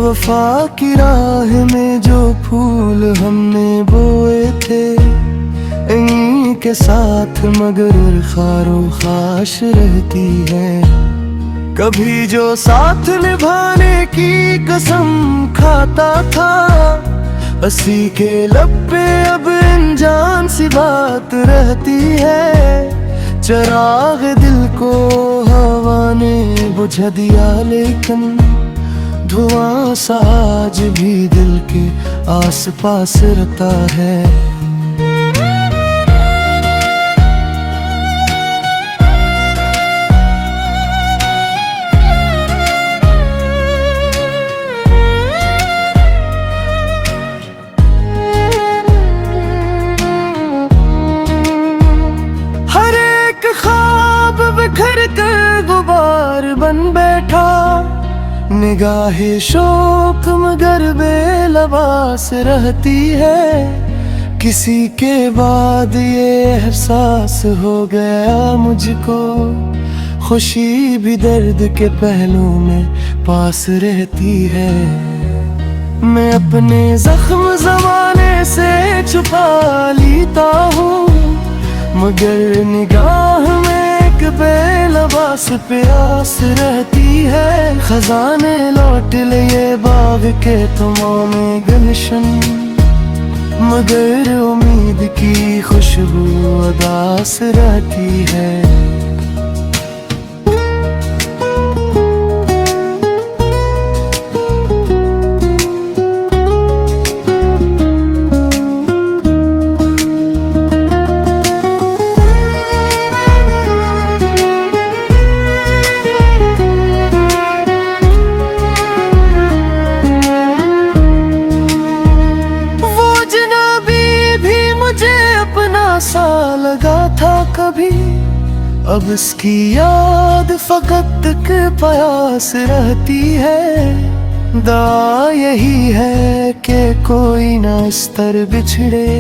वफा की राह में जो फूल हमने बोए थे, इन्हीं के साथ मगर खारो खाश रहती है। कभी जो साथ निभाने की कसम खाता था, हंसी के लब पे अब अनजान सी बात रहती है। चिराग दिल को हवा ने बुझा दिया, लेकिन धुआं सा आज भी दिल के आस पास रहता है। हर एक ख्वाब बिखर कर गुबार बन बैठा, निगाहे शोक मगर बेलबास रहती है। किसी के बाद ये एहसास हो गया मुझको, खुशी भी दर्द के पहलू में पास रहती है। मैं अपने जख्म ज़माने से छुपा लेता हूँ, मगर निगाह में एक बेलबास प्यास रहती है। खजाने लौट लिए बाग के तमाम गुलशन, मगर उम्मीद की खुशबू उदास रहती है। सा लगा था कभी, अब इसकी याद फकत के प्यास रहती है। दुआ यही है कि कोई ना इस तरह बिछड़े,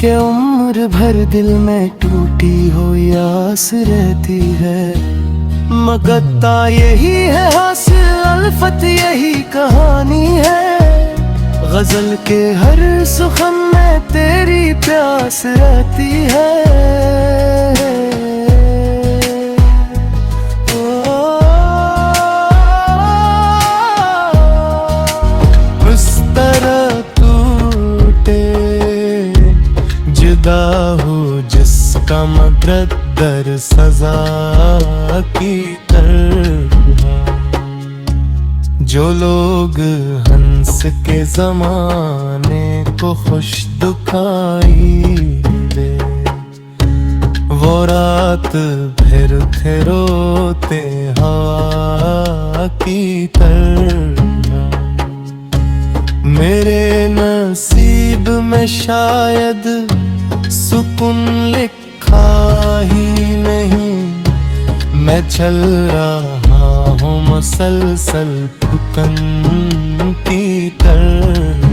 कि उम्र भर दिल में टूटी हो आस रहती है। मगता यही है हासिल अल्फत यही कहानी है, गजल के हर सुखन में तेरी प्यास रहती है। उस तरह टूटे जुदा हो जिसका मुक़द्दर सजा की तरह, जो लोग हंस के ज़माने को खुश दुखाई दे, वो रात फिर थे रोते हवा की तरह। मेरे नसीब में शायद सुकून लिखा ही नहीं, मैं चल रहा हूँ मुसलसल ठुकन की तरह।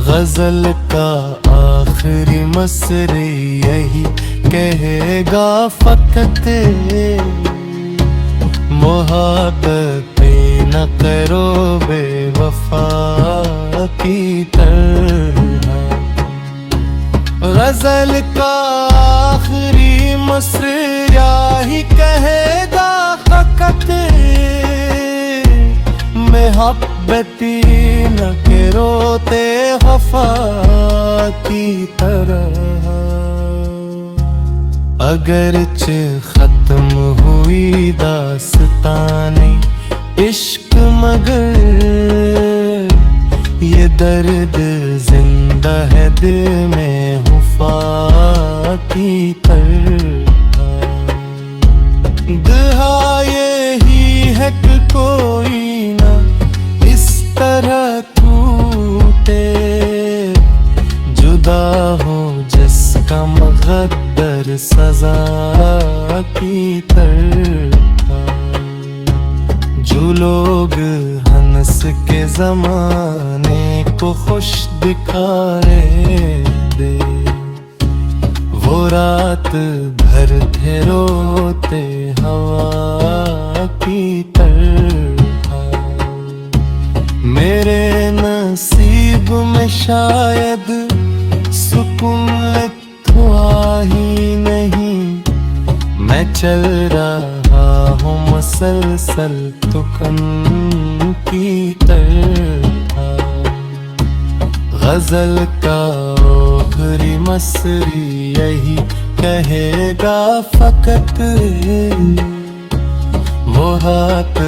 गजल का आखिरी मसरे यही कहेगा फकत, मोहब्बतें न करो बेवफा की तरह। गजल का आखिरी मसरे यही कहेगा फकत, मोहब्बती न के रोते वफा की तरह। अगरचे खत्म हुई दास्ताने इश्क, मगर ये दर्द जिंदा है दिल में वफा की तरह। दुआ यही है कि कोई ना इस तरह टूटे, जुदा हो जिसका मुक़द्दर सजा की तरह। जो लोग हंस के ज़माने को खुश दिखाए दे, वो रात भर थे रोते हवा की तरह। में शायद सुकून हुआ ही नहीं, मैं चल रहा हूँ मसलसल तुकन की तरह। गजल का ओखरी मसरी यही कहेगा फकत वो हाथ